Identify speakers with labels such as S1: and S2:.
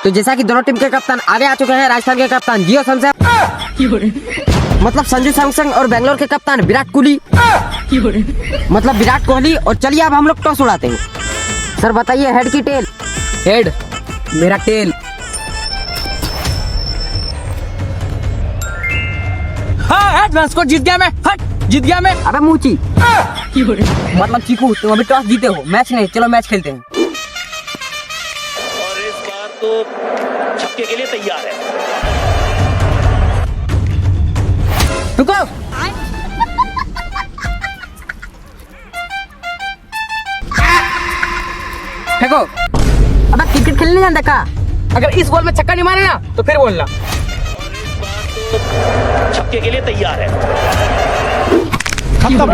S1: तो जैसा कि दोनों टीम के कप्तान आगे आ चुके हैं, राजस्थान के कप्तान जियो सैमसन मतलब संजू सैमसन और बेंगलोर के कप्तान विराट कोहली मतलब विराट कोहली। और चलिए अब हम लोग टॉस उड़ाते हैं। सर बताइए, हेड की टेल?
S2: हेड। मेरा टेल। हाँ हेड, मैं जीत गया मैं। हट, जीत गया मैं।
S1: अबे मूची।
S2: मतलब चीकू, तुम अभी टॉस जीते हो, मैच नहीं। चलो मैच खेलते हैं।
S3: और इस बार तो छक्के के लिए तैयार है।
S2: रुको। फेंको।
S1: अबे क्रिकेट खेलने जानता का?
S2: अगर इस बॉल में छक्का नहीं मारे ना तो फिर बोलना।
S3: और इस बार तो छक्के के लिए तैयार है।
S4: खत्म।